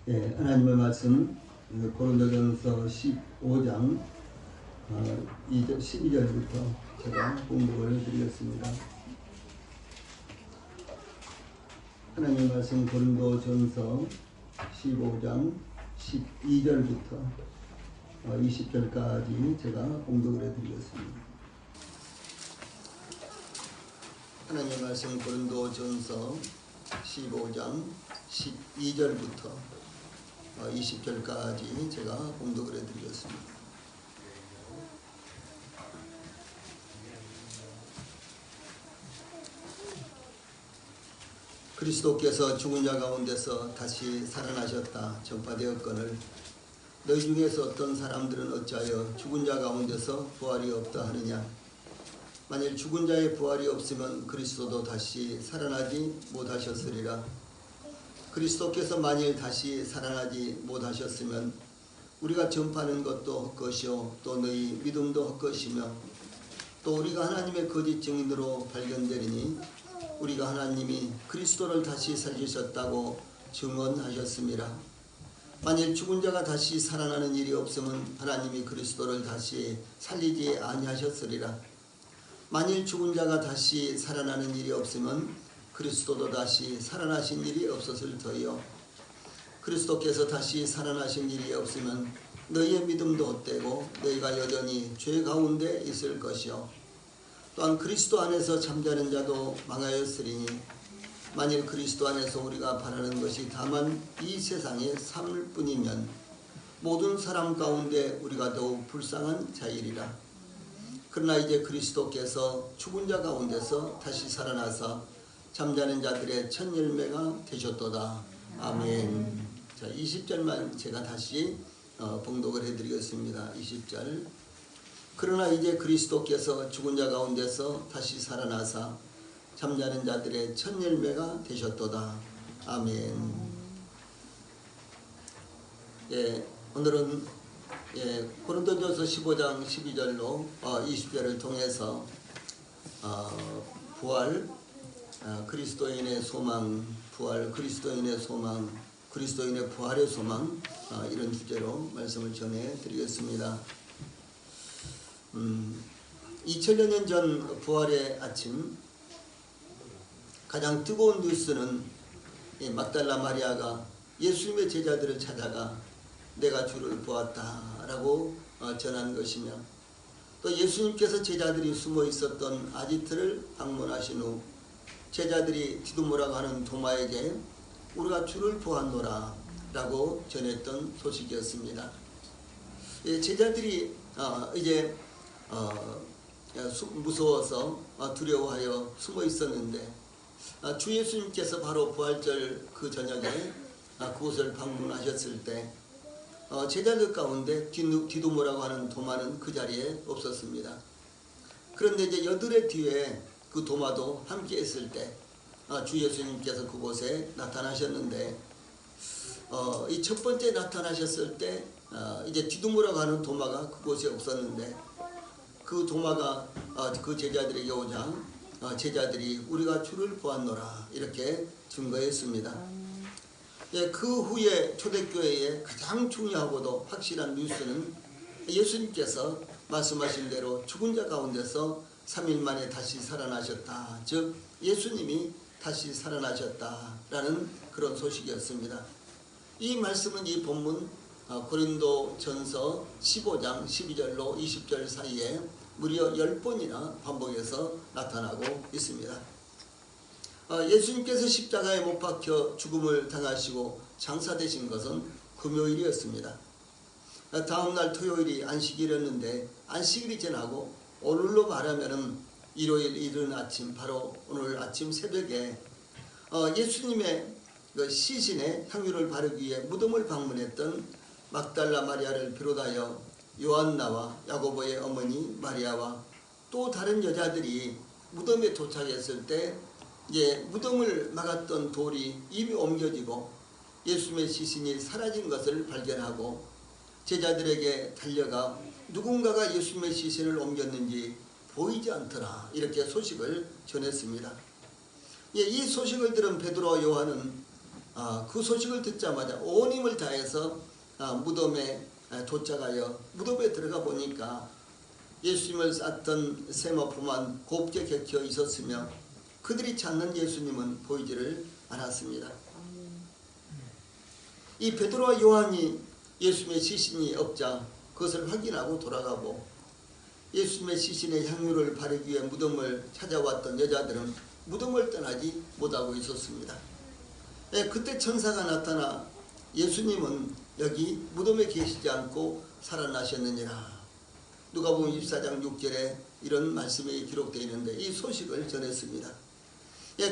예, 하나님의 말씀 고린도전서 15장 12절부터 제가 공부를 해드리겠습니다. 하나님의 말씀 고린도전서 15장 12절부터 20절까지 제가 공독을 해드리겠습니다. 하나님의 말씀 고린도전서 15장 12절부터 20절까지 제가 공독을 해드리겠습니다. 그리스도께서 죽은 자 가운데서 다시 살아나셨다 전파되었거늘 너희 중에서 어떤 사람들은 어찌하여 죽은 자 가운데서 부활이 없다 하느냐. 만일 죽은 자의 부활이 없으면 그리스도도 다시 살아나지 못하셨으리라. 그리스도께서 만일 다시 살아나지 못하셨으면 우리가 전파하는 것도 헛것이요 또 너희 믿음도 헛것이며 또 우리가 하나님의 거짓 증인으로 발견되리니 우리가 하나님이 그리스도를 다시 살리셨다고 증언하셨습니다. 만일 죽은 자가 다시 살아나는 일이 없으면 하나님이 그리스도를 다시 살리지 아니하셨으리라. 만일 죽은 자가 다시 살아나는 일이 없으면 그리스도도 다시 살아나신 일이 없었을 터이요. 그리스도께서 다시 살아나신 일이 없으면 너희의 믿음도 헛되고 너희가 여전히 죄 가운데 있을 것이요. 또한 그리스도 안에서 잠자는 자도 망하였으리니 만일 그리스도 안에서 우리가 바라는 것이 다만 이 세상의 삶일 뿐이면 모든 사람 가운데 우리가 더욱 불쌍한 자이리라. 그러나 이제 그리스도께서 죽은 자 가운데서 다시 살아나사 잠자는 자들의 첫 열매가 되셨도다. 아멘. 자, 20절만 제가 다시 봉독을 해드리겠습니다. 20절. 그러나 이제 그리스도께서 죽은 자 가운데서 다시 살아나사 잠자는 자들의 첫 열매가 되셨도다. 아멘. 예, 오늘은 고린도전서 15장 12절로 20절을 통해서 부활, 그리스도인의 소망, 부활, 그리스도인의 소망, 그리스도인의 부활의 소망, 이런 주제로 말씀을 전해드리겠습니다. 2000여 년 전 부활의 아침, 가장 뜨거운 뉴스는 막달라 마리아가 예수님의 제자들을 찾아가 내가 주를 보았다라고 전한 것이며, 또 예수님께서 제자들이 숨어 있었던 아지트를 방문하신 후 제자들이 디두모라고 하는 도마에게 우리가 주를 보았노라 라고 전했던 소식이었습니다. 제자들이 이제 무서워서 두려워하여 숨어 있었는데 주 예수님께서 바로 부활절 그 저녁에 그곳을 방문하셨을 때 제자들 가운데 디두모라고 하는 도마는 그 자리에 없었습니다. 그런데 이제 여드레 뒤에 그 도마도 함께 했을 때 주 예수님께서 그곳에 나타나셨는데 이 첫 번째 나타나셨을 때 이제 디두모라고 하는 도마가 그곳에 없었는데 그 도마가 그 제자들에게 오자 제자들이 우리가 주를 보았노라 이렇게 증거했습니다. 예, 그 후에 초대교회의 가장 중요하고도 확실한 뉴스는 예수님께서 말씀하신 대로 죽은 자 가운데서 3일 만에 다시 살아나셨다. 즉 예수님이 다시 살아나셨다라는 그런 소식이었습니다. 이 말씀은 이 본문 고린도전서 15장 12절로 20절 사이에 무려 10번이나 반복해서 나타나고 있습니다. 예수님께서 십자가에 못 박혀 죽음을 당하시고 장사되신 것은 금요일이었습니다. 다음날 토요일이 안식일이었는데 안식일이 지나고 오늘로 말하면 일요일 이른 아침, 바로 오늘 아침 새벽에 예수님의 그 시신에 향유를 바르기 위해 무덤을 방문했던 막달라 마리아를 비롯하여 요한나와 야고보의 어머니 마리아와 또 다른 여자들이 무덤에 도착했을 때 무덤을 막았던 돌이 이미 옮겨지고 예수님의 시신이 사라진 것을 발견하고 제자들에게 달려가 누군가가 예수님의 시신을 옮겼는지 보이지 않더라 이렇게 소식을 전했습니다. 이 소식을 들은 베드로와 요한은 그 소식을 듣자마자 온 힘을 다해서 무덤에 도착하여 무덤에 들어가 보니까 예수님을 쌌던 세마포만 곱게 겹쳐 있었으며 그들이 찾는 예수님은 보이지를 않았습니다. 이 베드로와 요한이 예수님의 시신이 없자 그것을 확인하고 돌아가고 예수님의 시신의 향유를 바르기 위해 무덤을 찾아왔던 여자들은 무덤을 떠나지 못하고 있었습니다. 그때 천사가 나타나 예수님은 여기 무덤에 계시지 않고 살아나셨느니라. 누가복음 24장 6절에 이런 말씀이 기록되어 있는데 이 소식을 전했습니다.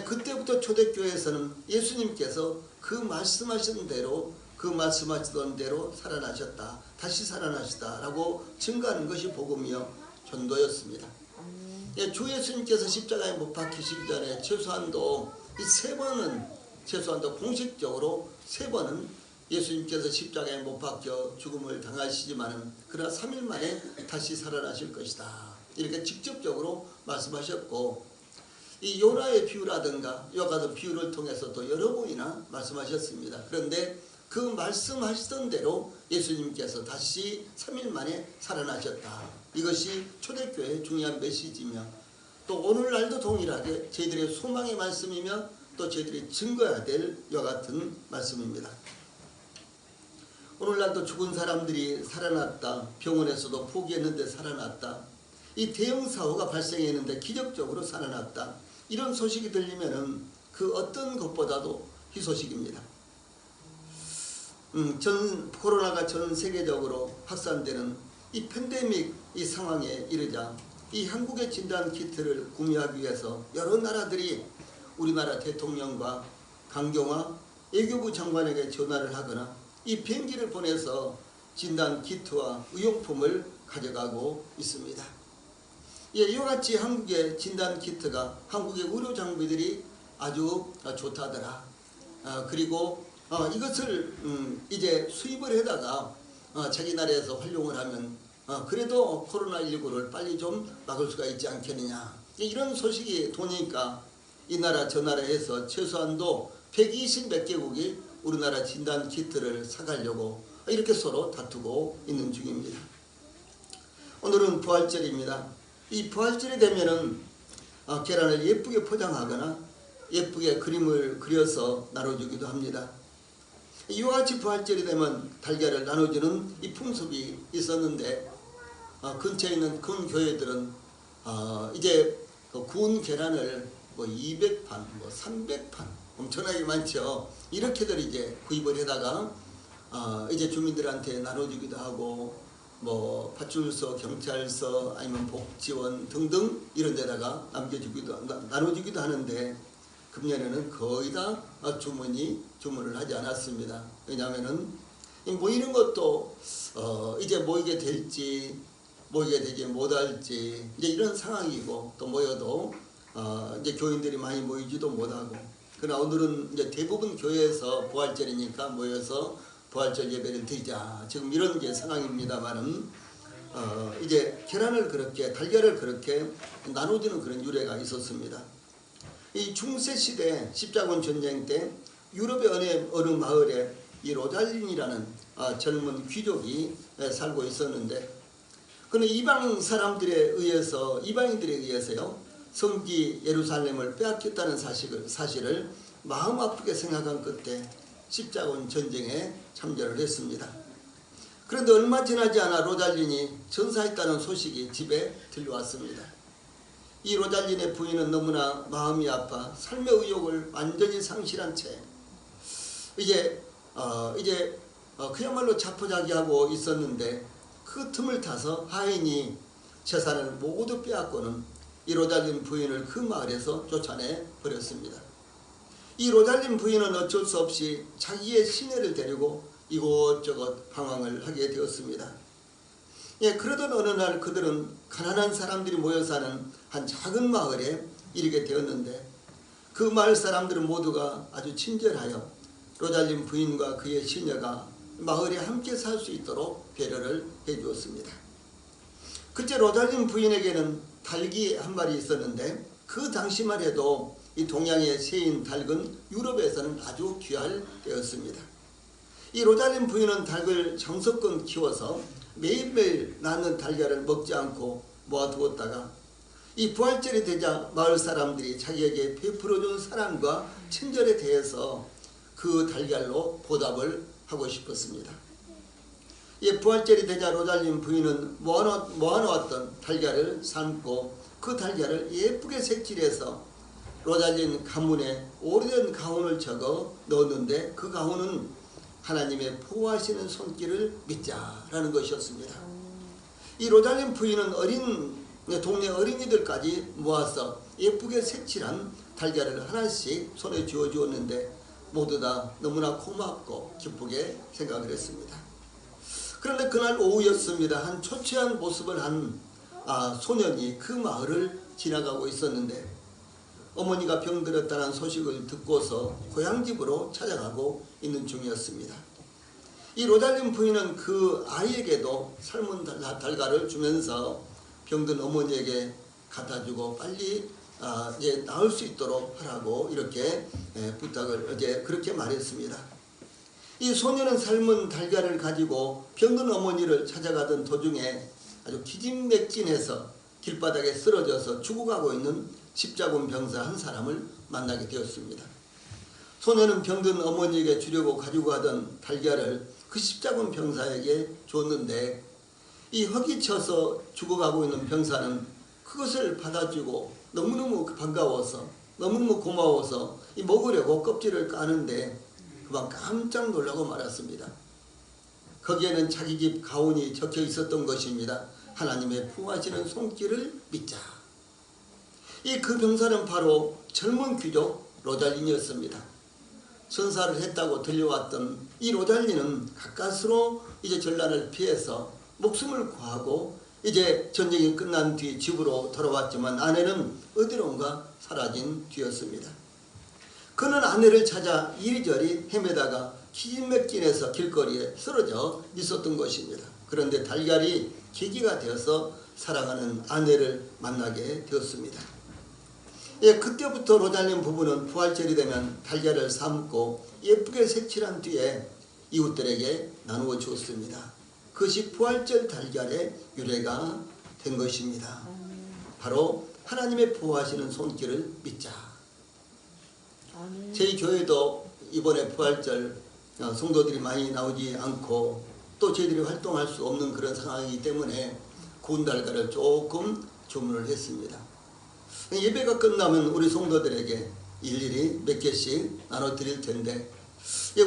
그때부터 초대교회에서는 예수님께서 그 말씀하신 대로 그 말씀하시던 대로 살아나셨다, 다시 살아나셨다 라고 증거하는 것이 복음이요 전도였습니다. 주 예수님께서 십자가에 못 박히시기 전에 최소한도 공식적으로 3번은 예수님께서 십자가에 못 박혀 죽음을 당하시지만은 그러나 3일 만에 다시 살아나실 것이다, 이렇게 직접적으로 말씀하셨고, 이 요나의 비유라든가 이와 같은 비유를 통해서 또 여러 번이나 말씀하셨습니다. 그런데 그 말씀하시던 대로 예수님께서 다시 3일 만에 살아나셨다. 이것이 초대교회의 중요한 메시지이며 또 오늘날도 동일하게 저희들의 소망의 말씀이며 또 저희들이 증거해야 될 이와 같은 말씀입니다. 오늘날도 죽은 사람들이 살아났다, 병원에서도 포기했는데 살아났다, 이 대형 사고가 발생했는데 기적적으로 살아났다, 이런 소식이 들리면은 그 어떤 것보다도 희소식입니다. 코로나가 전 세계적으로 확산되는 이 팬데믹 이 상황에 이르자 이 한국의 진단 키트를 구매하기 위해서 여러 나라들이 우리나라 대통령과 강경화 외교부 장관에게 전화를 하거나 이 비행기를 보내서 진단 키트와 의용품을 가져가고 있습니다. 이와 같이 한국의 진단 키트가 한국의 의료 장비들이 아주 좋다더라. 그리고 이것을 이제 수입을 해다가 자기 나라에서 활용을 하면 그래도 코로나19를 빨리 좀 막을 수가 있지 않겠느냐, 이런 소식이 도니까 이 나라 저 나라에서 최소한도 120 몇 개국이 우리나라 진단 키트를 사가려고 이렇게 서로 다투고 있는 중입니다. 오늘은 부활절입니다. 이 부활절이 되면은 계란을 예쁘게 포장하거나 예쁘게 그림을 그려서 나눠주기도 합니다. 이와 같이 부활절이 되면 달걀을 나눠주는 이 풍습이 있었는데 근처에 있는 큰 교회들은 이제 구운 계란을 200판, 300판 엄청나게 많죠. 이렇게들 이제 구입을 해다가 이제 주민들한테 나눠주기도 하고 파출소, 경찰서 아니면 복지원 등등 이런 데다가 나눠주기도 하는데 금년에는 거의 다 주문을 하지 않았습니다. 왜냐하면은 모이는 것도 이제 모이게 될지 모이게 되지 못할지 이제 이런 상황이고, 또 모여도 이제 교인들이 많이 모이지도 못하고, 그러나 오늘은 이제 대부분 교회에서 부활절이니까 모여서 부활절 예배를 드리자, 지금 이런 게 상황입니다만은 이제 달걀을 그렇게 나눠주는 그런 유래가 있었습니다. 이 중세시대 십자군 전쟁 때 유럽의 어느 마을에 이 로잘린이라는 젊은 귀족이 살고 있었는데, 그는 이방인들에 의해서요 성지 예루살렘을 빼앗겼다는 사실을 마음 아프게 생각한 끝에 십자군 전쟁에 참전을 했습니다. 그런데 얼마 지나지 않아 로잘린이 전사했다는 소식이 집에 들려왔습니다. 이 로잘린의 부인은 너무나 마음이 아파 삶의 의욕을 완전히 상실한 채 이제 그야말로 자포자기하고 있었는데, 그 틈을 타서 하인이 재산을 모두 빼앗고는 이 로잘린 부인을 그 마을에서 쫓아내 버렸습니다. 이 로잘린 부인은 어쩔 수 없이 자기의 시내를 데리고 이곳저곳 방황을 하게 되었습니다. 그러던 어느 날 그들은 가난한 사람들이 모여 사는 한 작은 마을에 이르게 되었는데, 그 마을 사람들은 모두가 아주 친절하여 로잘린 부인과 그의 시녀가 마을에 함께 살 수 있도록 배려를 해주었습니다. 그때 로잘린 부인에게는 닭이 한 마리 있었는데 그 당시만 해도 이 동양의 새인 닭은 유럽에서는 아주 귀할 때였습니다. 이 로잘린 부인은 닭을 정성껏 키워서 매일매일 낳는 달걀을 먹지 않고 모아두었다가 이 부활절이 되자 마을 사람들이 자기에게 베풀어준 사랑과 친절에 대해서 그 달걀로 보답을 하고 싶었습니다. 이 부활절이 되자 로잘린 부인은 모아놓았던 달걀을 삶고 그 달걀을 예쁘게 색칠해서 로잘린 가문에 오래된 가훈을 적어 넣었는데 그 가훈은 하나님의 보호하시는 손길을 믿자라는 것이었습니다. 이 로잘린 부인은 동네 어린이들까지 모아서 예쁘게 색칠한 달걀을 하나씩 손에 쥐어 주었는데 모두 다 너무나 고맙고 기쁘게 생각을 했습니다. 그런데 그날 오후였습니다. 한 초췌한 모습을 한 소년이 그 마을을 지나가고 있었는데 어머니가 병들었다는 소식을 듣고서 고향집으로 찾아가고 있는 중이었습니다. 이 로잘린 부인은 그 아이에게도 삶은 달걀을 주면서 병든 어머니에게 갖다주고 빨리 이제 나을 수 있도록 하라고 이렇게 부탁을 그렇게 말했습니다. 이 소년은 삶은 달걀을 가지고 병든 어머니를 찾아가던 도중에 아주 기진맥진해서 길바닥에 쓰러져서 죽어가고 있는 십자군 병사 한 사람을 만나게 되었습니다. 소년은 병든 어머니에게 주려고 가지고 가던 달걀을 그 십자군 병사에게 줬는데 이 허기쳐서 죽어가고 있는 병사는 그것을 받아주고 너무너무 반가워서 너무너무 고마워서 이 먹으려고 껍질을 까는데 그만 깜짝 놀라고 말았습니다. 거기에는 자기 집 가훈이 적혀 있었던 것입니다. 하나님의 부하시는 손길을 믿자. 그 병사는 바로 젊은 귀족 로잘린이었습니다. 전사를 했다고 들려왔던 이 로잘린은 가까스로 이제 전란을 피해서 목숨을 구하고 이제 전쟁이 끝난 뒤 집으로 돌아왔지만 아내는 어디론가 사라진 뒤였습니다. 그는 아내를 찾아 이리저리 헤매다가 기진맥진해서 길거리에 쓰러져 있었던 것입니다. 그런데 달걀이 계기가 되어서 사랑하는 아내를 만나게 되었습니다. 그때부터 로잘린 부부는 부활절이 되면 달걀을 삶고 예쁘게 색칠한 뒤에 이웃들에게 나누어 주었습니다. 그것이 부활절 달걀의 유래가 된 것입니다. 바로 하나님의 보호하시는 손길을 믿자. 저희 교회도 이번에 부활절 성도들이 많이 나오지 않고 또 저희들이 활동할 수 없는 그런 상황이기 때문에 구운 달걀을 조금 주문을 했습니다. 예배가 끝나면 우리 성도들에게 일일이 몇 개씩 나눠드릴 텐데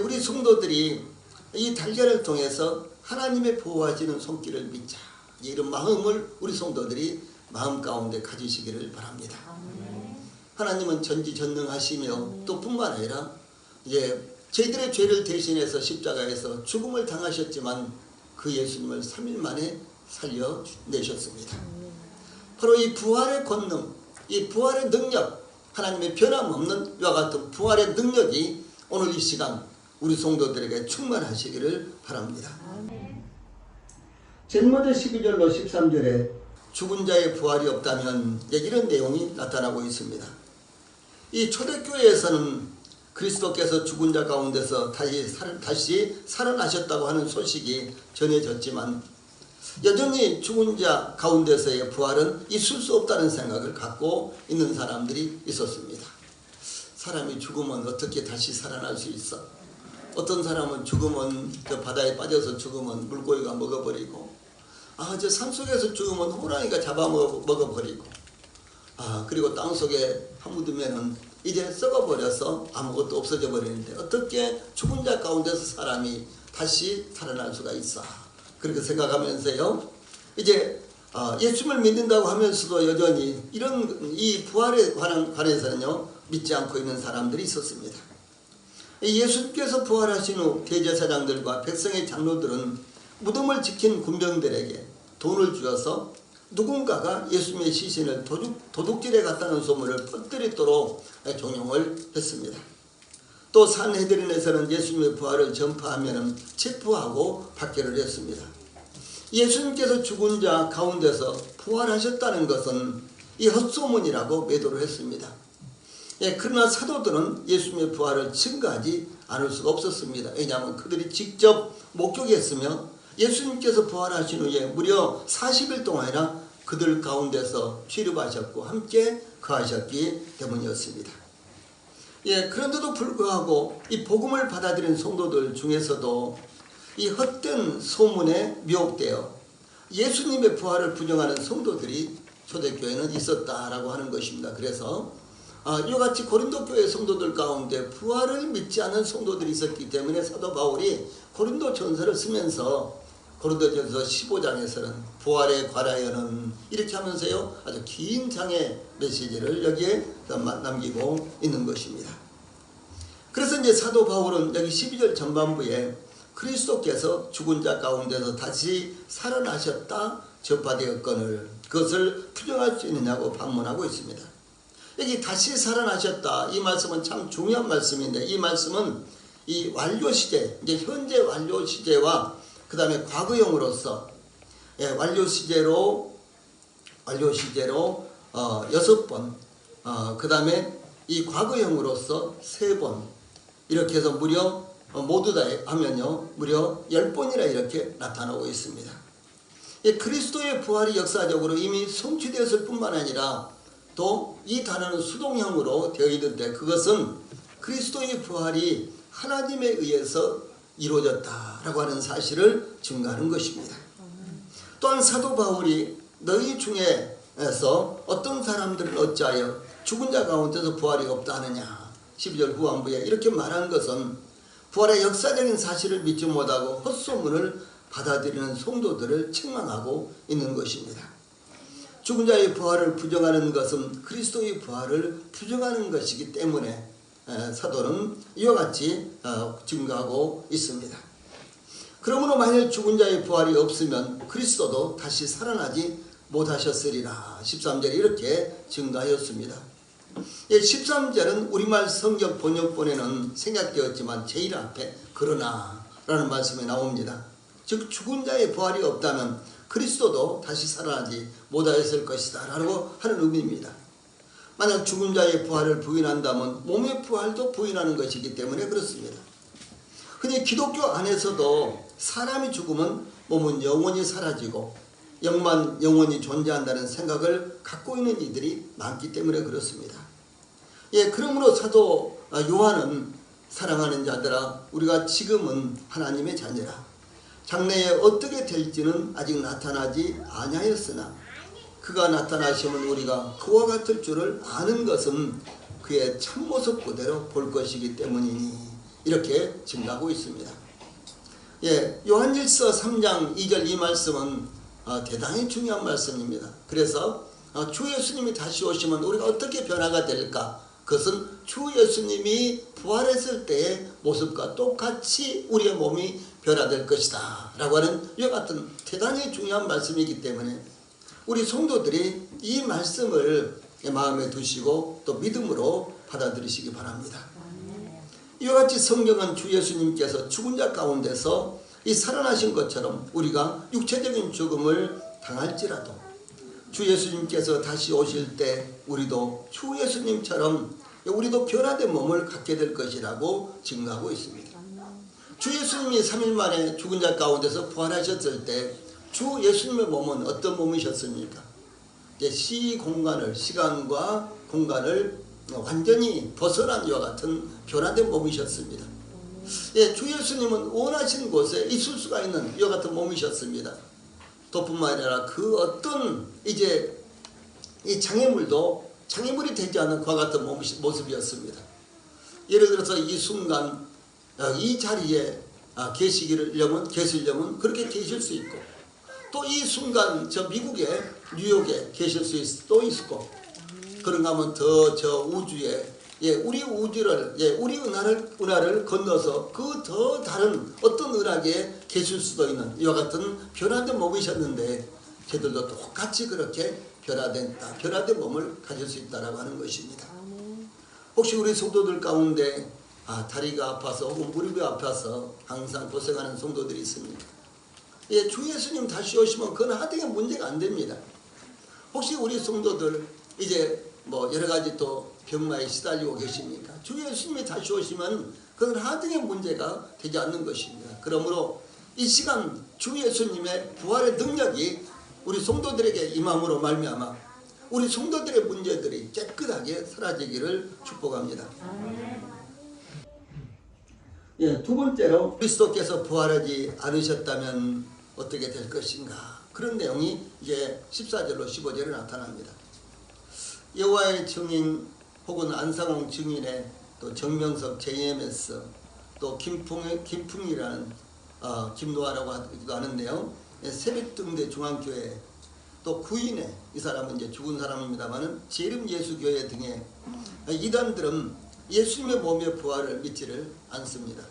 우리 성도들이 이 달걀을 통해서 하나님의 보호하시는 손길을 믿자. 이런 마음을 우리 성도들이 마음 가운데 가지시기를 바랍니다. 하나님은 전지전능하시며 또 뿐만 아니라 저희들의 죄를 대신해서 십자가에서 죽음을 당하셨지만 그 예수님을 3일 만에 살려내셨습니다. 바로 이 부활의 권능, 이 부활의 능력, 하나님의 변함없는 이와 같은 부활의 능력이 오늘 이 시간 우리 성도들에게 충만하시기를 바랍니다. 제일 먼저 12절로 13절에 죽은 자의 부활이 없다면 이런 내용이 나타나고 있습니다. 이 초대교회에서는 그리스도께서 죽은 자 가운데서 다시 살아나셨다고 하는 소식이 전해졌지만 여전히 죽은 자 가운데서의 부활은 있을 수 없다는 생각을 갖고 있는 사람들이 있었습니다. 사람이 죽으면 어떻게 다시 살아날 수 있어? 어떤 사람은 죽으면 저 바다에 빠져서 죽으면 물고기가 먹어버리고 저 산속에서 죽으면 호랑이가 잡아먹어버리고 그리고 땅속에 파묻으면 이제 썩어버려서 아무것도 없어져 버리는데 어떻게 죽은 자 가운데서 사람이 다시 살아날 수가 있어? 그렇게 생각하면서요 이제 예수님을 믿는다고 하면서도 여전히 이 부활에 관해서는요 믿지 않고 있는 사람들이 있었습니다. 예수께서 부활하신 후 대제사장들과 백성의 장로들은 무덤을 지킨 군병들에게 돈을 주어서 누군가가 예수님의 시신을 도둑질해 갔다는 소문을 퍼뜨리도록 종용을 했습니다. 또 산헤드린에서는 예수님의 부활을 전파하면 체포하고 박해를 했습니다. 예수님께서 죽은 자 가운데서 부활하셨다는 것은 이 헛소문이라고 매도를 했습니다. 그러나 사도들은 예수님의 부활을 증거하지 않을 수가 없었습니다. 왜냐하면 그들이 직접 목격했으며 예수님께서 부활하신 후에 무려 40일 동안이나 그들 가운데서 취급하셨고 함께 거하셨기 때문이었습니다. 그런데도 불구하고 이 복음을 받아들인 성도들 중에서도 이 헛된 소문에 미혹되어 예수님의 부활을 부정하는 성도들이 초대교회는 있었다라고 하는 것입니다. 그래서 이와 같이 고린도 교회 성도들 가운데 부활을 믿지 않는 성도들이 있었기 때문에 사도 바울이 고린도 전서를 쓰면서 고린도전서 15장에서는 부활에 관하여는 이렇게 하면서요 아주 긴 장의 메시지를 여기에 남기고 있는 것입니다. 그래서 이제 사도 바울은 여기 12절 전반부에 그리스도께서 죽은 자 가운데서 다시 살아나셨다 전파되었거늘 그것을 부정할 수 있느냐고 반문하고 있습니다. 여기 다시 살아나셨다 이 말씀은 참 중요한 말씀인데 이 말씀은 이 완료 시제 이제 현재 완료 시제와 그 다음에 과거형으로서 완료 시제로 6번 그 다음에 이 과거형으로서 3번 이렇게 해서 무려 모두 다 하면요 무려 10번이나 이렇게 나타나고 있습니다. 그리스도의 부활이 역사적으로 이미 성취되었을 뿐만 아니라 또 이 단어는 수동형으로 되어 있는데 그것은 그리스도의 부활이 하나님에 의해서 이루어졌다라고 하는 사실을 증거하는 것입니다. 또한 사도 바울이 너희 중에서 어떤 사람들은 어찌하여 죽은 자 가운데서 부활이 없다 하느냐 12절 후반부에 이렇게 말한 것은 부활의 역사적인 사실을 믿지 못하고 헛소문을 받아들이는 성도들을 책망하고 있는 것입니다. 죽은 자의 부활을 부정하는 것은 그리스도의 부활을 부정하는 것이기 때문에 사도는 이와 같이 증거하고 있습니다. 그러므로 만일 죽은 자의 부활이 없으면 그리스도도 다시 살아나지 못하셨으리라 13절에 이렇게 증거하였습니다. 13절은 우리말 성경 번역본에는 생략되었지만 제일 앞에 그러나 라는 말씀이 나옵니다. 즉 죽은 자의 부활이 없다면 그리스도도 다시 살아나지 못하였을 것이다 라고 하는 의미입니다. 만약 죽은 자의 부활을 부인한다면 몸의 부활도 부인하는 것이기 때문에 그렇습니다. 흔히 기독교 안에서도 사람이 죽으면 몸은 영원히 사라지고 영만 영원히 존재한다는 생각을 갖고 있는 이들이 많기 때문에 그렇습니다. 그러므로 사도 요한은 사랑하는 자들아 우리가 지금은 하나님의 자녀라 장래에 어떻게 될지는 아직 나타나지 아니하였으나 그가 나타나시면 우리가 그와 같을 줄을 아는 것은 그의 참모습 그대로 볼 것이기 때문이니 이렇게 증가하고 있습니다. 요한일서 3장 2절 이 말씀은 대단히 중요한 말씀입니다. 그래서 주 예수님이 다시 오시면 우리가 어떻게 변화가 될까? 그것은 주 예수님이 부활했을 때의 모습과 똑같이 우리의 몸이 변화될 것이다 라고 하는 이와 같은 대단히 중요한 말씀이기 때문에 우리 성도들이 이 말씀을 마음에 두시고 또 믿음으로 받아들이시기 바랍니다. 이와 같이 성경은 주 예수님께서 죽은 자 가운데서 이 살아나신 것처럼 우리가 육체적인 죽음을 당할지라도 주 예수님께서 다시 오실 때 우리도 주 예수님처럼 우리도 변화된 몸을 갖게 될 것이라고 증거하고 있습니다. 주 예수님이 3일 만에 죽은 자 가운데서 부활하셨을 때 주 예수님의 몸은 어떤 몸이셨습니까? 시간과 공간을 완전히 벗어난 이와 같은 변화된 몸이셨습니다. 주 예수님은 원하신 곳에 있을 수가 있는 이와 같은 몸이셨습니다. 또 뿐만 아니라 그 어떤 이제 이 장애물도 장애물이 되지 않는 그와 같은 모습이었습니다. 예를 들어서 이 순간 이 자리에 계시려면 그렇게 계실 수 있고 또 이 순간 저 미국의 뉴욕에 계실 수 또 있고 그런가 하면 더 저 우주에 우리 우주를 우리 은하를 건너서 그 더 다른 어떤 은하계에 계실 수도 있는 이와 같은 변화된 몸이셨는데 저들도 똑같이 그렇게 변화된 몸을 가질 수 있다라고 하는 것입니다. 혹시 우리 성도들 가운데 다리가 아파서 혹은 무릎이 아파서 항상 고생하는 성도들이 있습니까? 주 예수님 다시 오시면 그건 하등의 문제가 안 됩니다. 혹시 우리 성도들 이제 뭐 여러 가지 또 병마에 시달리고 계십니까? 주 예수님이 다시 오시면 그건 하등의 문제가 되지 않는 것입니다. 그러므로 이 시간 주 예수님의 부활의 능력이 우리 성도들에게 임함으로 말미암아 우리 성도들의 문제들이 깨끗하게 사라지기를 축복합니다. 예, 두 번째로 그리스도께서 부활하지 않으셨다면 어떻게 될 것인가? 그런 내용이 이제 14절로 15절에 나타납니다. 여호와의 증인 혹은 안상홍 증인의 또 정명석 JMS 또 김풍이라는 김노아라고 하기도 하는데요. 새벽등대 중앙교회 또 구인의 이 사람은 이제 죽은 사람입니다만은 재림 예수교회 등의 이단들은 예수님의 몸의 부활을 믿지를 않습니다.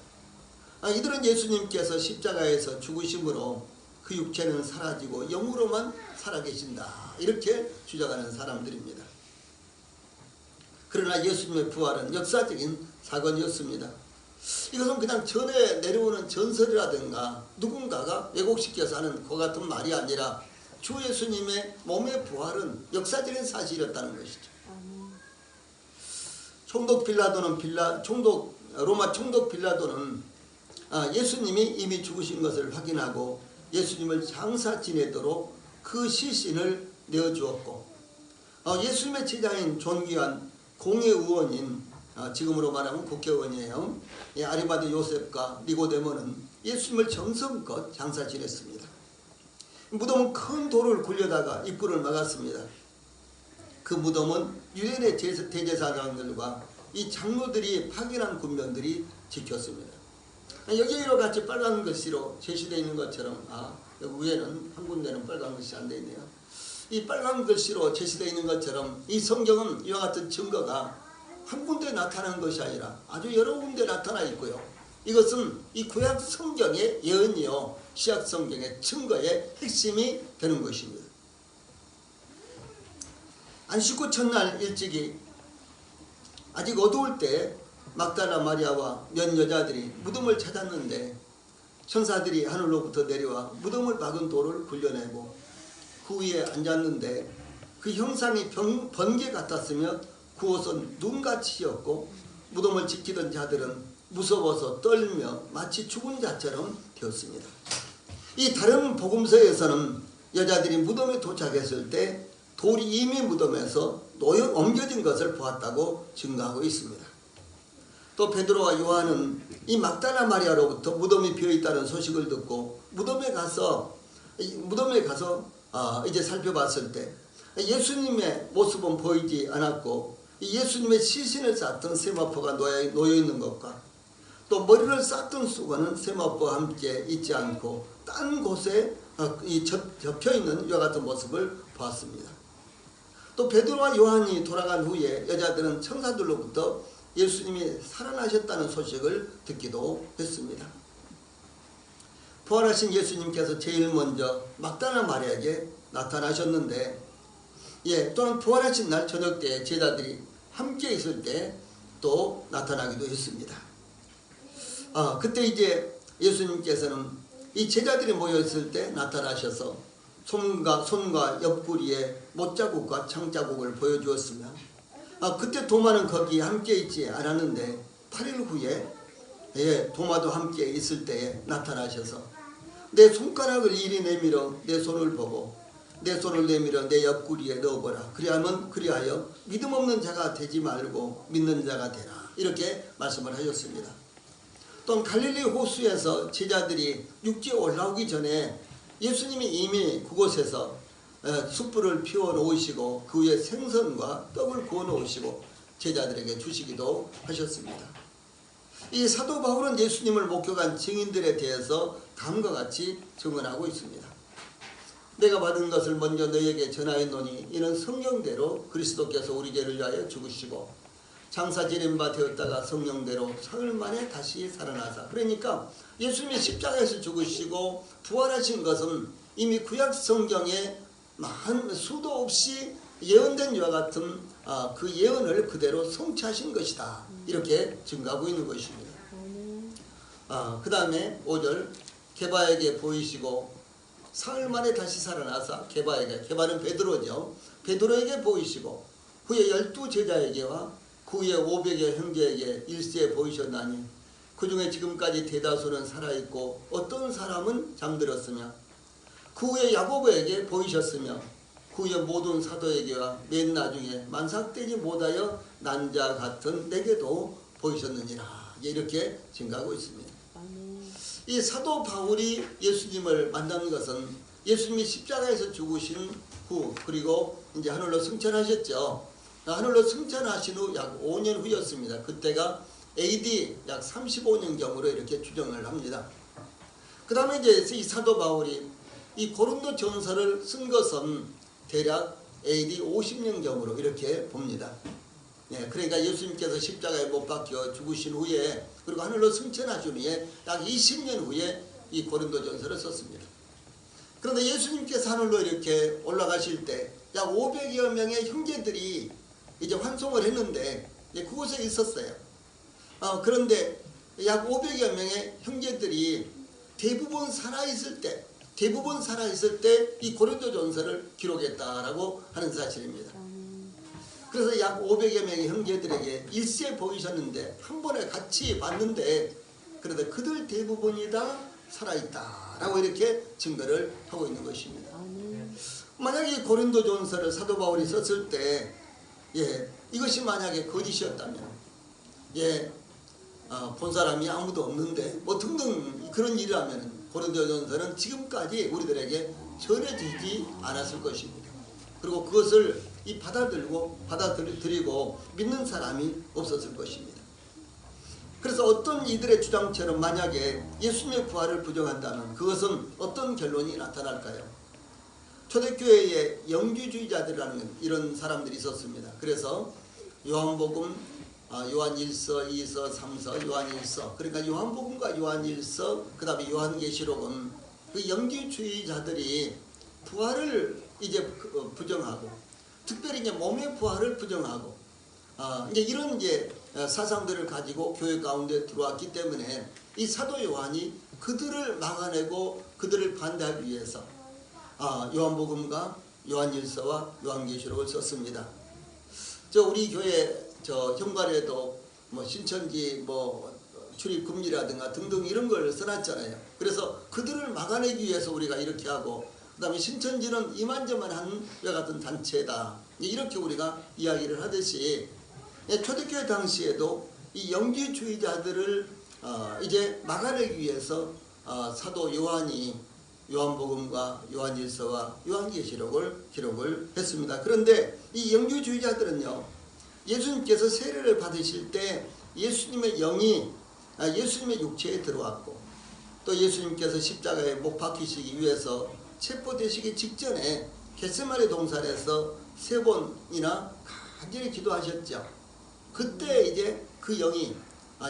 이들은 예수님께서 십자가에서 죽으심으로 그 육체는 사라지고 영으로만 살아계신다 이렇게 주장하는 사람들입니다. 그러나 예수님의 부활은 역사적인 사건이었습니다. 이것은 그냥 전에 내려오는 전설이라든가 누군가가 왜곡시켜서 하는 그 같은 말이 아니라 주 예수님의 몸의 부활은 역사적인 사실이었다는 것이죠. 로마 총독 빌라도는 예수님이 이미 죽으신 것을 확인하고 예수님을 장사 지내도록 그 시신을 내어주었고 예수님의 제자인 존귀한 공회의원인 지금으로 말하면 국회의원이에요. 아리마대 요셉과 니고데모는 예수님을 정성껏 장사 지냈습니다. 무덤은 큰 돌을 굴려다가 입구를 막았습니다. 그 무덤은 유대인의 대제사장들과 이 장로들이 파견한 군병들이 지켰습니다. 여기로 같이 빨간 글씨로 제시되어 있는 것처럼 여기 위에는 한 군데는 빨간 글씨 안 되어 있네요. 이 빨간 글씨로 제시되어 있는 것처럼 이 성경은 이와 같은 증거가 한 군데 나타난 것이 아니라 아주 여러 군데 나타나 있고요. 이것은 이 구약 성경의 예언이요 시약 성경의 증거의 핵심이 되는 것입니다. 안식구 첫날 일찍이 아직 어두울 때 막달라 마리아와 몇 여자들이 무덤을 찾았는데 천사들이 하늘로부터 내려와 무덤을 박은 돌을 굴려내고 그 위에 앉았는데 그 형상이 번개 같았으며 그 옷은 눈같이였고 무덤을 지키던 자들은 무서워서 떨며 마치 죽은 자처럼 되었습니다. 이 다른 복음서에서는 여자들이 무덤에 도착했을 때 돌이 이미 무덤에서 옮겨진 것을 보았다고 증거하고 있습니다. 또 베드로와 요한은 이 막달라 마리아로부터 무덤이 비어있다는 소식을 듣고 무덤에 가서 이제 살펴봤을 때 예수님의 모습은 보이지 않았고 예수님의 시신을 쌌던 세마포가 놓여있는 것과 또 머리를 쌌던 수건은 세마포와 함께 있지 않고 딴 곳에 접혀있는 이와 같은 모습을 보았습니다. 또 베드로와 요한이 돌아간 후에 여자들은 천사들로부터 예수님이 살아나셨다는 소식을 듣기도 했습니다. 부활하신 예수님께서 제일 먼저 막달라 마리아에게 나타나셨는데 또한 부활하신 날 저녁 때 제자들이 함께 있을 때 또 나타나기도 했습니다. 그때 이제 예수님께서는 이 제자들이 모여있을 때 나타나셔서 손과 옆구리에 못자국과 창자국을 보여주었으며 그때 도마는 거기 함께 있지 않았는데 8일 후에 도마도 함께 있을 때에 나타나셔서 내 손가락을 이리 내밀어 내 손을 보고 내 손을 내밀어 내 옆구리에 넣어보라. 그리하여 믿음 없는 자가 되지 말고 믿는 자가 되라. 이렇게 말씀을 하셨습니다. 또 갈릴리 호수에서 제자들이 육지에 올라오기 전에 예수님이 이미 그곳에서 숯불을 피워 놓으시고 그 위에 생선과 떡을 구워 놓으시고 제자들에게 주시기도 하셨습니다. 이 사도 바울은 예수님을 목격한 증인들에 대해서 다음과 같이 증언하고 있습니다. 내가 받은 것을 먼저 너희에게 전하였노니 이는 성경대로 그리스도께서 우리 죄를 위하여 죽으시고 장사 지낸 바 되었다가 성령대로 사흘 만에 다시 살아나사. 그러니까 예수님이 십자가에서 죽으시고 부활하신 것은 이미 구약 성경에 수도 없이 예언된 이와 같은 그 예언을 그대로 성취하신 것이다. 이렇게 증거하고 있는 것입니다. 그 다음에 5절 게바에게 보이시고 사흘 만에 다시 살아나사 게바는 베드로죠. 베드로에게 보이시고 후에 12 제자에게와 그 후에 500여 형제에게 일세 보이셨나니 그 중에 지금까지 대다수는 살아있고 어떤 사람은 잠들었으며 그 후에 야고보에게 보이셨으며 그 후에 모든 사도에게와 맨 나중에 만삭되지 못하여 난 자 같은 내게도 보이셨느니라. 이렇게 증가하고 있습니다. 이 사도 바울이 예수님을 만난 것은 예수님이 십자가에서 죽으신 후 그리고 이제 하늘로 승천하셨죠. 하늘로 승천하신 후 약 5년 후였습니다. 그때가 AD 약 35년경으로 이렇게 추정을 합니다. 그 다음에 이제 이 사도 바울이 이 고린도 전서를 쓴 것은 대략 AD 50년경으로 이렇게 봅니다. 예, 그러니까 예수님께서 십자가에 못 박혀 죽으신 후에 그리고 하늘로 승천하신 후에 약 20년 후에 이 고린도 전서를 썼습니다. 그런데 예수님께서 하늘로 이렇게 올라가실 때 약 500여 명의 형제들이 이제 환송을 했는데 그곳에 있었어요. 그런데 약 500여 명의 형제들이 대부분 살아있을 때 이 고린도 전서를 기록했다라고 하는 사실입니다. 그래서 약 500여 명의 형제들에게 일세 보이셨는데 한 번에 같이 봤는데 그래도 그들 대부분이 다 살아있다라고 이렇게 증거를 하고 있는 것입니다. 만약에 이 고린도 전서를 사도 바울이 썼을 때 이것이 만약에 거짓이었다면 본 사람이 아무도 없는데 뭐 등등 그런 일이라면 고린도 전서는 지금까지 우리들에게 전해지지 않았을 것입니다. 그리고 그것을 받아들이고 믿는 사람이 없었을 것입니다. 그래서 어떤 이들의 주장처럼 만약에 예수님의 부활을 부정한다면 그것은 어떤 결론이 나타날까요? 초대교회에 영주주의자들이라는 이런 사람들이 있었습니다. 그래서 요한복음, 요한 1서, 2서, 3서, 요한 1서, 그러니까 요한복음과 요한 1서, 그 다음에 요한계시록은 그 영주주의자들이 부활을 이제 부정하고, 특별히 이제 몸의 부활을 부정하고, 이제 이런 이제 사상들을 가지고 교회 가운데 들어왔기 때문에 이 사도 요한이 그들을 막아내고 그들을 반대하기 위해서 요한복음과 요한일서와 요한계시록을 썼습니다. 우리 교회 현관에도 뭐 신천지 뭐 출입 금지라든가 등등 이런 걸 써놨잖아요. 그래서 그들을 막아내기 위해서 우리가 이렇게 하고, 그 다음에 신천지는 이만저만한 와 같은 단체다, 이렇게 우리가 이야기를 하듯이 초대교회 당시에도 이 영지주의자들을 이제 막아내기 위해서 사도 요한이 요한복음과 요한일서와 요한계시록을 기록을 했습니다. 그런데 이 영주주의자들은요, 예수님께서 세례를 받으실 때 예수님의 영이 예수님의 육체에 들어왔고, 또 예수님께서 십자가에 못 박히시기 위해서 체포되시기 직전에 겟세마네 동산에서 3번이나 간절히 기도하셨죠. 그때 이제 그 영이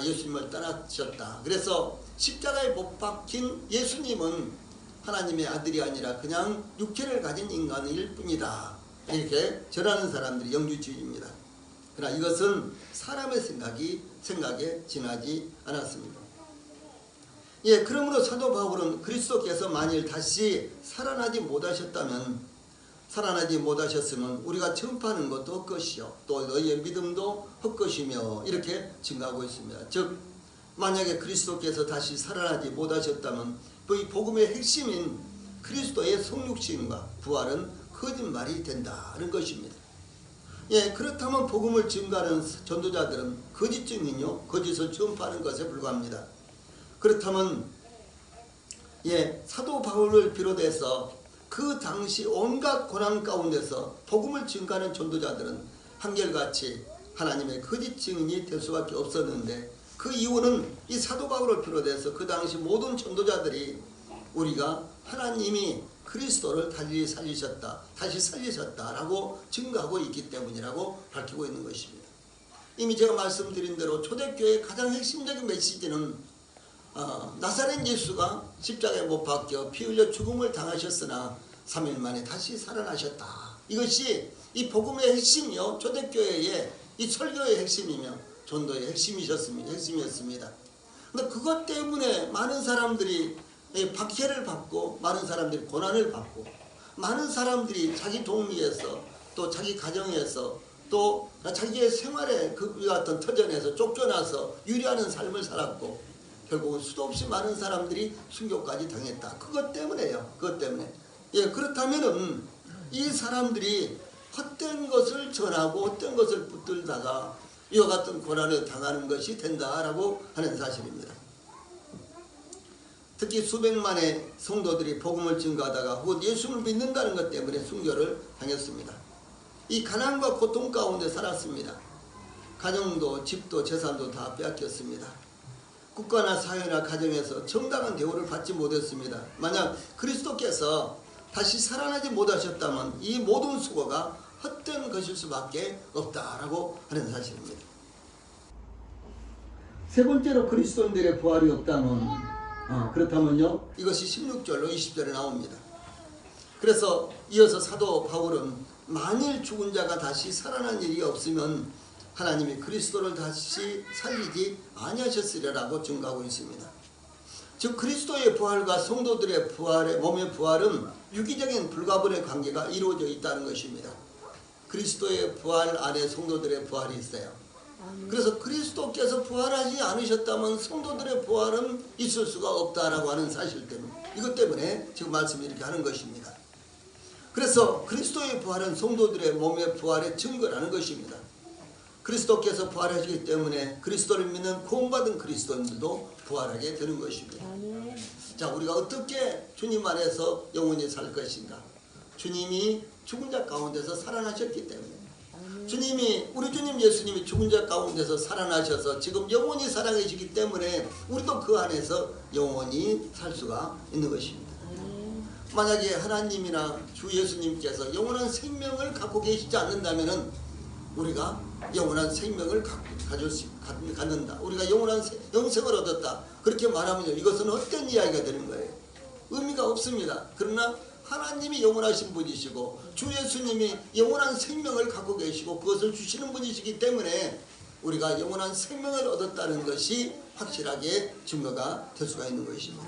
예수님을 떠나셨다. 그래서 십자가에 못 박힌 예수님은 하나님의 아들이 아니라 그냥 육체를 가진 인간일 뿐이다, 이렇게 전하는 사람들이 영주주의입니다. 그러나 이것은 사람의 생각에 지나지 않았습니다. 그러므로 사도 바울은 그리스도께서 만일 다시 살아나지 못하셨으면 우리가 전파하는 것도 헛것이요 또 너희의 믿음도 헛것이며 이렇게 증가하고 있습니다. 즉 만약에 그리스도께서 다시 살아나지 못하셨다면 이 복음의 핵심인 그리스도의 성육신과 부활은 거짓말이 된다는 것입니다. 그렇다면 복음을 증거하는 전도자들은 거짓 증인요, 거짓을 전파하는 것에 불과합니다. 그렇다면 사도 바울을 비롯해서 그 당시 온갖 고난 가운데서 복음을 증거하는 전도자들은 한결같이 하나님의 거짓 증인이 될 수밖에 없었는데, 그 이유는 이 사도 바울을 비롯해서 그 당시 모든 전도자들이 우리가 하나님이 그리스도를 다시 살리셨다라고 증거하고 있기 때문이라고 밝히고 있는 것입니다. 이미 제가 말씀드린 대로 초대교회의 가장 핵심적인 메시지는 나사렛 예수가 십자가에 못 박혀 피 흘려 죽음을 당하셨으나 3일 만에 다시 살아나셨다. 이것이 이 복음의 핵심이요, 초대교회의 이 설교의 핵심이며 전도의 핵심이었습니다. 근데 그것 때문에 많은 사람들이 박해를 받고, 많은 사람들이 고난을 받고, 많은 사람들이 자기 동리에서 또 자기 가정에서 또 자기의 생활에 그 같은 터전에서 쫓겨나서 유리하는 삶을 살았고 결국은 수도 없이 많은 사람들이 순교까지 당했다. 그것 때문에요. 그것 때문에. 예, 그렇다면은 이 사람들이 헛된 것을 전하고 헛된 것을 붙들다가 이와 같은 고난을 당하는 것이 된다라고 하는 사실입니다. 특히 수백만의 성도들이 복음을 증거하다가 혹은 예수를 믿는다는 것 때문에 순교를 당했습니다. 이 가난과 고통 가운데 살았습니다. 가정도 집도 재산도 다 빼앗겼습니다. 국가나 사회나 가정에서 정당한 대우를 받지 못했습니다. 만약 그리스도께서 다시 살아나지 못하셨다면 이 모든 수고가 헛된 것일 수밖에 없다라고 하는 사실입니다. 세 번째로 그리스도인들의 부활이 없다면 그렇다면요, 이것이 16절로 20절에 나옵니다. 그래서 이어서 사도 바울은 만일 죽은 자가 다시 살아난 일이 없으면 하나님이 그리스도를 다시 살리지 아니하셨으리라고 증거하고 있습니다. 즉 그리스도의 부활과 성도들의 부활의 몸의 부활은 유기적인 불가분의 관계가 이루어져 있다는 것입니다. 그리스도의 부활 안에 성도들의 부활이 있어요. 그래서 그리스도께서 부활하지 않으셨다면 성도들의 부활은 있을 수가 없다라고 하는 사실 때문에, 이것 때문에 지금 말씀을 이렇게 하는 것입니다. 그래서 그리스도의 부활은 성도들의 몸의 부활의 증거라는 것입니다. 그리스도께서 부활하시기 때문에 그리스도를 믿는 구원받은 그리스도인들도 부활하게 되는 것입니다. 자, 우리가 어떻게 주님 안에서 영원히 살 것인가? 주님이 죽은 자 가운데서 살아나셨기 때문에, 우리 주님 예수님이 죽은 자 가운데서 살아나셔서 지금 영원히 살아계시기 때문에 우리도 그 안에서 영원히 살 수가 있는 것입니다. 만약에 하나님이나 주 예수님께서 영원한 생명을 갖고 계시지 않는다면 우리가 영원한 생명을 갖는다, 우리가 영원한 영생을 얻었다, 그렇게 말하면 이것은 헛된 이야기가 되는 거예요. 의미가 없습니다. 그러나 하나님이 영원하신 분이시고 주 예수님이 영원한 생명을 갖고 계시고 그것을 주시는 분이시기 때문에 우리가 영원한 생명을 얻었다는 것이 확실하게 증거가 될 수가 있는 것입니다.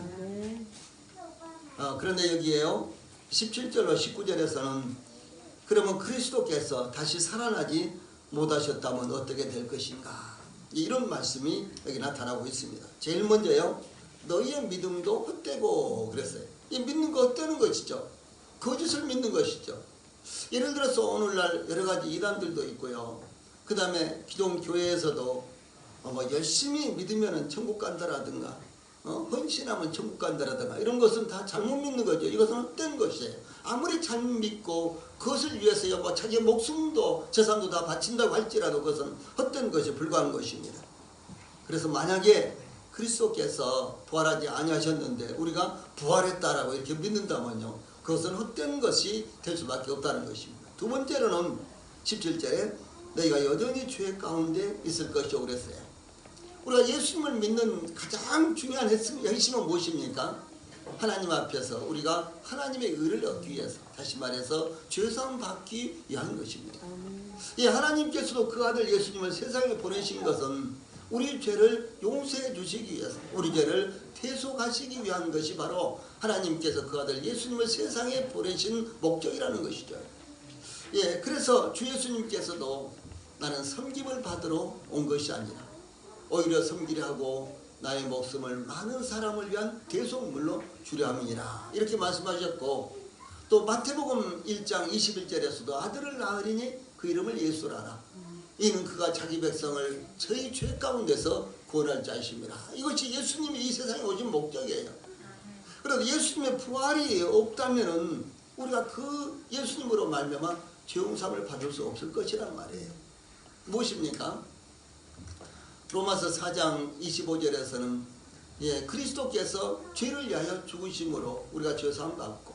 그런데 여기에요, 17절로 19절에서는 그러면 그리스도께서 다시 살아나지 못하셨다면 어떻게 될 것인가, 이런 말씀이 여기 나타나고 있습니다. 제일 먼저요, 너희의 믿음도 헛되고 그랬어요. 이 믿는 거 헛되는 것이죠. 거짓을 믿는 것이죠. 예를 들어서 오늘날 여러 가지 이단들도 있고요. 그 다음에 기존 교회에서도 열심히 믿으면 천국 간다라든가 헌신하면 천국 간다라든가 이런 것은 다 잘못 믿는 거죠. 이것은 헛된 것이에요. 아무리 잘 믿고 그것을 위해서 자기의 목숨도 재산도 다 바친다고 할지라도 그것은 헛된 것에 불과한 것입니다. 그래서 만약에 그리스도께서 부활하지 아니하셨는데 우리가 부활했다라고 이렇게 믿는다면요, 그것은 헛된 것이 될 수밖에 없다는 것입니다. 두 번째로는 17절에 너희가 여전히 죄 가운데 있을 것이오 그랬어요. 우리가 예수님을 믿는 가장 중요한 핵심은 무엇입니까? 하나님 앞에서 우리가 하나님의 의를 얻기 위해서, 다시 말해서 죄사함 받기 위한 것입니다. 하나님께서도 그 아들 예수님을 세상에 보내신 것은 우리 죄를 용서해 주시기 위해서, 우리 죄를 대속하시기 위한 것이 바로 하나님께서 그 아들 예수님을 세상에 보내신 목적이라는 것이죠. 그래서 주 예수님께서도 나는 섬김을 받으러 온 것이 아니라 오히려 섬기려 하고 나의 목숨을 많은 사람을 위한 대속물로 주려 함이니라, 이렇게 말씀하셨고, 또 마태복음 1장 21절에서도 아들을 낳으리니 그 이름을 예수라라. 이는 그가 자기 백성을 저희 죄 가운데서 구원할 자이십니다. 이것이 예수님이 이 세상에 오신 목적이에요. 그래서 예수님의 부활이 없다면 우리가 그 예수님으로 말미암아 죄용삼을 받을 수 없을 것이란 말이에요. 무엇입니까? 로마서 4장 25절에서는 그리스도께서 죄를 위하여 죽으심으로 우리가 죄사함 받고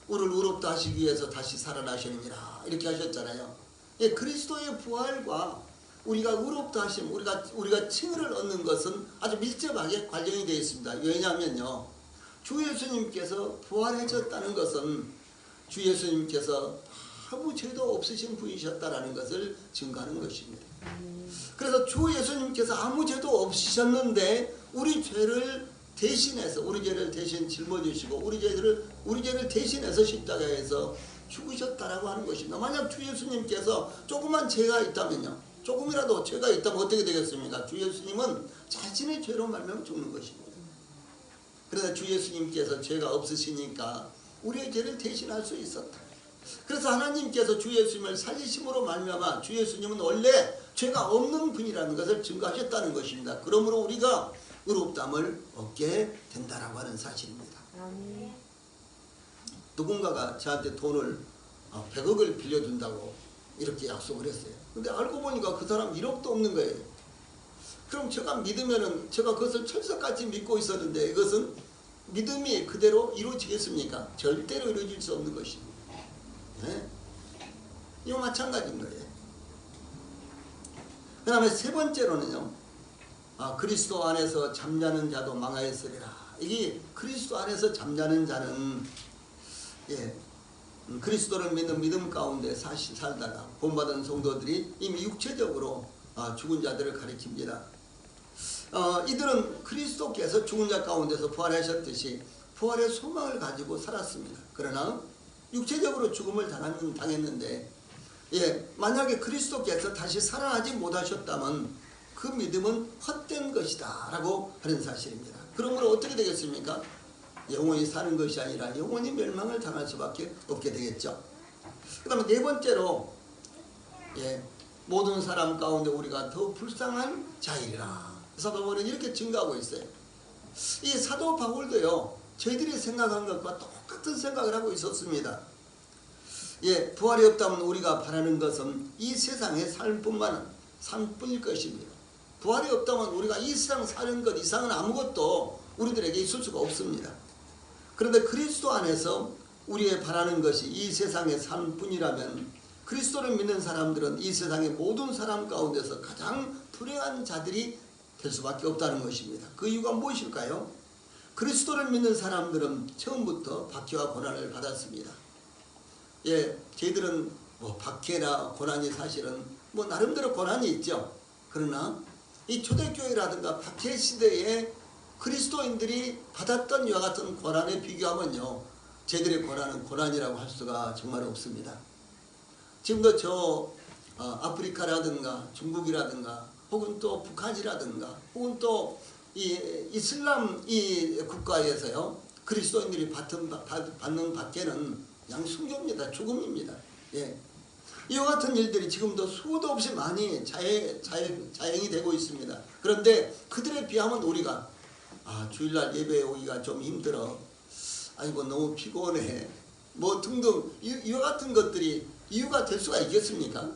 우리를 의롭다 하시기 위해서 다시 살아나시느니라, 이렇게 하셨잖아요. 그리스도의 부활과 우리가 의롭다 하심, 우리가 칭의를 얻는 것은 아주 밀접하게 관련이 되어 있습니다. 왜냐하면요, 주 예수님께서 부활하셨다는 것은 주 예수님께서 아무 죄도 없으신 분이셨다라는 것을 증거하는 것입니다. 그래서 주 예수님께서 아무 죄도 없으셨는데 우리 죄를 대신해서, 우리 죄를 대신 짊어지시고 우리 죄를 대신해서 십자가에서 죽으셨다라고 하는 것입니다. 만약 주 예수님께서 조그만 죄가 있다면요, 조금이라도 죄가 있다면 어떻게 되겠습니까? 주 예수님은 자신의 죄로 말미암아 죽는 것입니다. 그러나 주 예수님께서 죄가 없으시니까 우리의 죄를 대신할 수 있었다. 그래서 하나님께서 주 예수님을 살리심으로 말미암아 주 예수님은 원래 죄가 없는 분이라는 것을 증거하셨다는 것입니다. 그러므로 우리가 의롭다함을 얻게 된다라고 하는 사실입니다. 누군가가 저한테 돈을 100억을 빌려준다고 이렇게 약속을 했어요. 근데 알고 보니까 그 사람 1억도 없는 거예요. 그럼 제가 믿으면은, 제가 그것을 철석같이 믿고 있었는데 이것은 믿음이 그대로 이루어지겠습니까? 절대로 이루어질 수 없는 것입니다. 네? 이거 마찬가지인 거예요. 그 다음에 세 번째로는요, 그리스도 안에서 잠자는 자도 망하였으리라. 이게 그리스도 안에서 잠자는 자는, 그리스도를 믿는 믿음 가운데 살다가 본받은 성도들이 이미 육체적으로 죽은 자들을 가리킵니다. 이들은 그리스도께서 죽은 자 가운데서 부활하셨듯이 부활의 소망을 가지고 살았습니다. 그러나 육체적으로 죽음을 당했는데, 만약에 그리스도께서 다시 살아나지 못하셨다면 그 믿음은 헛된 것이다 라고 하는 사실입니다. 그러므로 어떻게 되겠습니까? 영원히 사는 것이 아니라 영원히 멸망을 당할 수밖에 없게 되겠죠. 그 다음에 네 번째로, 모든 사람 가운데 우리가 더 불쌍한 자이리라. 사도 바울은 이렇게 증거하고 있어요. 이 사도 바울도요, 저희들이 생각한 것과 똑같은 생각을 하고 있었습니다. 부활이 없다면 우리가 바라는 것은 이 세상의 삶뿐일 것입니다. 부활이 없다면 우리가 이 세상 사는 것 이상은 아무것도 우리들에게 있을 수가 없습니다. 그런데 그리스도 안에서 우리의 바라는 것이 이 세상의 삶뿐이라면 그리스도를 믿는 사람들은 이 세상의 모든 사람 가운데서 가장 불행한 자들이 될 수밖에 없다는 것입니다. 그 이유가 무엇일까요? 그리스도를 믿는 사람들은 처음부터 박해와 고난을 받았습니다. 저희들은 박해나 고난이 사실은 나름대로 고난이 있죠. 그러나 이 초대교회라든가 박해 시대에 그리스도인들이 받았던 이와 같은 고난에 비교하면요, 저희들의 고난은 고난이라고 할 수가 정말 없습니다. 지금도 저 아프리카라든가 중국이라든가 혹은 또 북한이라든가 혹은 또 이 이슬람 이 국가에서요, 그리스도인들이 받는 박해는 그냥 순교입니다. 죽음입니다. 이와 같은 일들이 지금도 수도 없이 많이 자행이 되고 있습니다. 그런데 그들에 비하면 우리가 주일날 예배에 오기가 좀 힘들어, 아이고 너무 피곤해, 등등 이와 같은 것들이 이유가 될 수가 있겠습니까?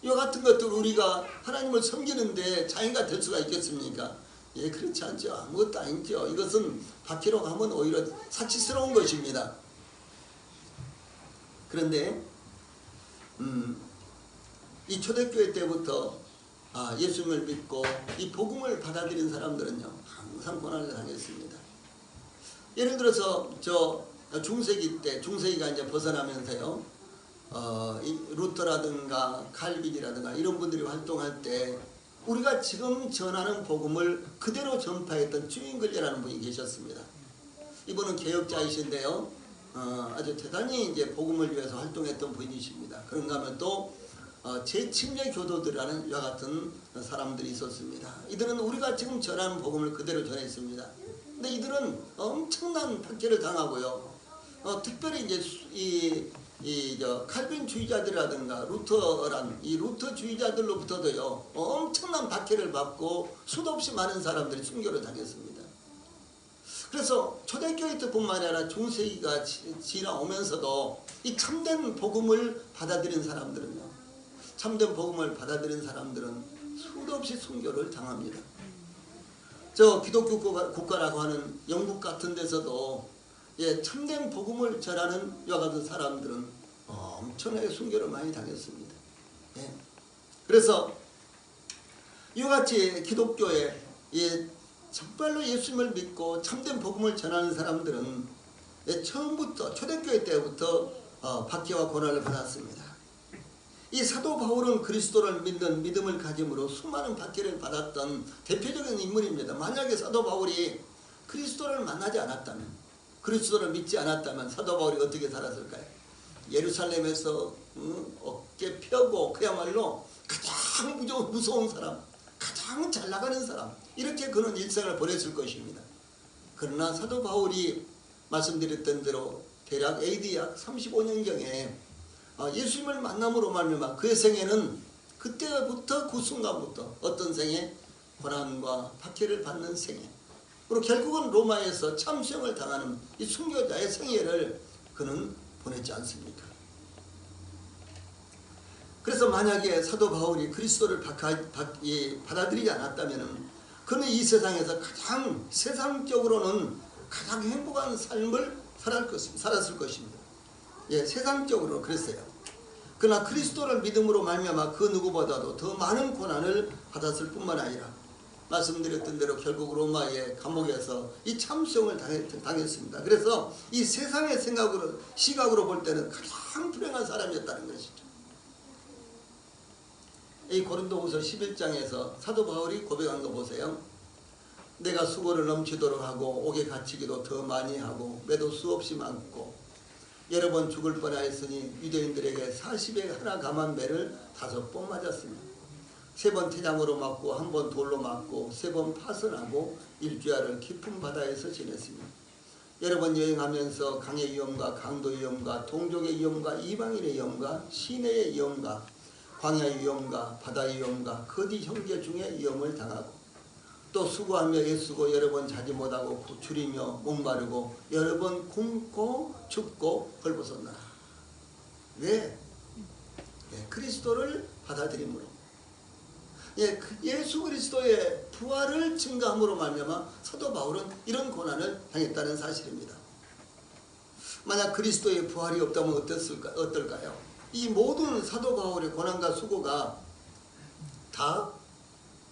이와 같은 것들 우리가 하나님을 섬기는데 장애가 될 수가 있겠습니까? 그렇지 않죠. 아무것도 아니죠. 이것은 박해로 가면 오히려 사치스러운 것입니다. 그런데 이 초대교회 때부터 예수님을 믿고 이 복음을 받아들인 사람들은요, 항상 고난을 당했습니다. 예를 들어서 중세기 때, 중세기가 이제 벗어나면서요, 이 루터라든가 칼빈이라든가 이런 분들이 활동할 때 우리가 지금 전하는 복음을 그대로 전파했던 주인글리라는 분이 계셨습니다. 이분은 개혁자이신데요, 아주 대단히 이제 복음을 위해서 활동했던 분이십니다. 그런가 하면 또 제침례 교도들이라는 이와 같은 사람들이 있었습니다. 이들은 우리가 지금 전하는 복음을 그대로 전했습니다. 근데 이들은 엄청난 박해를 당하고요, 특별히 이제 칼빈주의자들이라든가 루터란 이 루터주의자들로부터도요, 엄청난 박해를 받고 수도 없이 많은 사람들이 순교를 당했습니다. 그래서 초대교회 때뿐만 아니라 중세기가 지나오면서도 이 참된 복음을 받아들인 사람들은요, 참된 복음을 받아들인 사람들은 수도 없이 순교를 당합니다. 기독교 국가라고 하는 영국 같은 데서도 참된 복음을 전하는 이와 같은 사람들은 엄청나게 순교를 많이 당했습니다. 그래서 이와 같이 기독교에 정말로 예수님을 믿고 참된 복음을 전하는 사람들은 처음부터 초대교회 때부터 박해와 고난을 받았습니다. 이 사도 바울은 그리스도를 믿는 믿음을 가짐으로 수많은 박해를 받았던 대표적인 인물입니다. 만약에 사도 바울이 그리스도를 만나지 않았다면, 그리스도를 믿지 않았다면 사도 바울이 어떻게 살았을까요? 예루살렘에서 어깨 펴고 그야말로 가장 무서운 사람, 가장 잘 나가는 사람, 이렇게 그는 일생을 보냈을 것입니다. 그러나 사도 바울이 말씀드렸던 대로 대략 AD 약 35년경에 예수님을 만남으로 말미암아 그의 생애는 그때부터 그 순간부터 어떤 생애? 고난과 박해를 받는 생애, 그리고 결국은 로마에서 참수형을 당하는 이 순교자의 생애를 그는 보냈지 않습니까? 그래서 만약에 사도 바울이 그리스도를 받아들이지 않았다면 그는 이 세상에서 가장 세상적으로는 가장 행복한 삶을 살았을 것입니다. 예, 세상적으로 그랬어요. 그러나 그리스도를 믿음으로 말미암아 그 누구보다도 더 많은 고난을 받았을 뿐만 아니라 말씀드렸던 대로 결국 로마의 감옥에서 이 참수형을 당했습니다. 그래서 이 세상의 시각으로 볼 때는 가장 불행한 사람이었다는 것이죠. 이 고린도후서 11장에서 사도 바울이 고백한 거 보세요. 내가 수고를 넘치도록 하고 옥에 갇히기도 더 많이 하고 매도 수없이 많고 여러 번 죽을 뻔하였으니 유대인들에게 40에 하나 감한 매를 5번 맞았습니다. 3번 태장으로 맞고 1번 돌로 맞고 3번 파선하고 일주야를 깊은 바다에서 지냈습니다. 여러 번 여행하면서 강의 위험과 강도 위험과 동족의 위험과 이방인의 위험과 시내의 위험과 광야의 위험과 바다의 위험과 거디 형제 중에 위험을 당하고 또 수고하며 애쓰고 여러 번 자지 못하고 줄이며 목마르고 여러 번 굶고 춥고 헐벗었나라. 왜? 예, 그리스도를 받아들임으로, 예, 예수 그리스도의 부활을 증거함으로 말미암아 사도 바울은 이런 고난을 당했다는 사실입니다. 만약 그리스도의 부활이 없다면 어떨까요? 이 모든 사도 바울의 고난과 수고가 다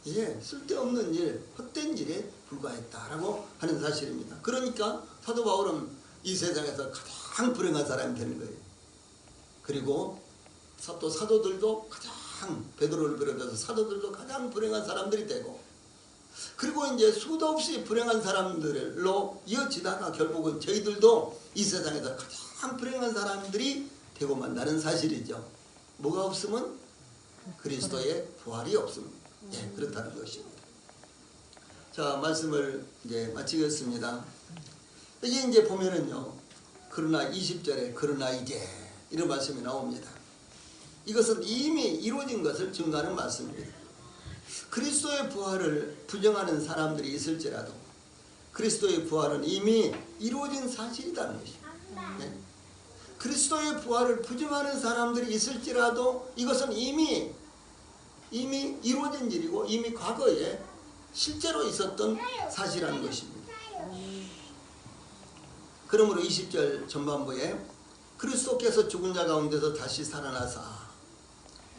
쓸데없는 일, 헛된 일에 불과했다라고 하는 사실입니다. 그러니까 사도 바울은 이 세상에서 가장 불행한 사람이 되는 거예요. 그리고 또 사도들도 가장, 베드로를 비롯해서 사도들도 가장 불행한 사람들이 되고, 그리고 이제 수도 없이 불행한 사람들로 이어지다가 결국은 저희들도 이 세상에서 가장 불행한 사람들이 되고 만다는 사실이죠. 뭐가 없으면? 그리스도의 부활이 없습니다. 예, 그렇다는 것입니다. 자, 말씀을 이제 마치겠습니다. 여기 이제 보면은요, 그러나 20절에 그러나 이제 이런 말씀이 나옵니다. 이것은 이미 이루어진 것을 증거하는 말씀입니다. 그리스도의 부활을 부정하는 사람들이 있을지라도 그리스도의 부활은 이미 이루어진 사실이라는 것입니다. 네? 그리스도의 부활을 부정하는 사람들이 있을지라도 이것은 이미 이루어진 일이고 이미 과거에 실제로 있었던 사실이라는 것입니다. 그러므로 20절 전반부에 그리스도께서 죽은 자 가운데서 다시 살아나사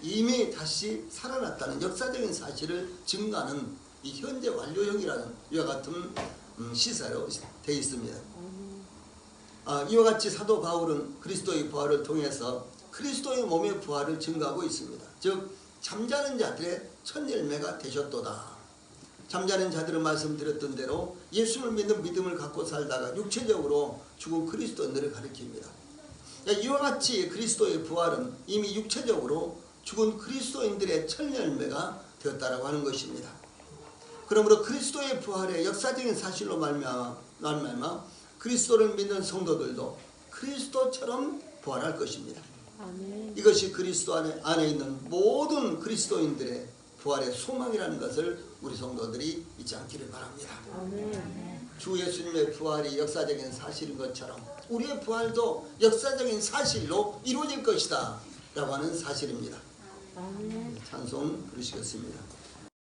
이미 다시 살아났다는 역사적인 사실을 증거하는 이 현재 완료형이라는 이와 같은 시사로 되어 있습니다. 이와 같이 사도 바울은 그리스도의 부활을 통해서 그리스도의 몸의 부활을 증거하고 있습니다. 즉 잠자는 자들의 첫 열매가 되셨도다. 잠자는 자들은 말씀드렸던 대로 예수를 믿는 믿음을 갖고 살다가 육체적으로 죽은 그리스도인들을 가리킵니다. 이와 같이 그리스도의 부활은 이미 육체적으로 죽은 그리스도인들의 첫 열매가 되었다라고 하는 것입니다. 그러므로 그리스도의 부활의 역사적인 사실로 말미암아 그리스도를 믿는 성도들도 그리스도처럼 부활할 것입니다. 아멘. 이것이 그리스도 안에 있는 모든 그리스도인들의 부활의 소망이라는 것을 우리 성도들이 잊지 않기를 바랍니다. 아멘. 주 예수님의 부활이 역사적인 사실인 것처럼 우리의 부활도 역사적인 사실로 이루어질 것이다 라고 하는 사실입니다. 아멘. 찬송 부르시겠습니다.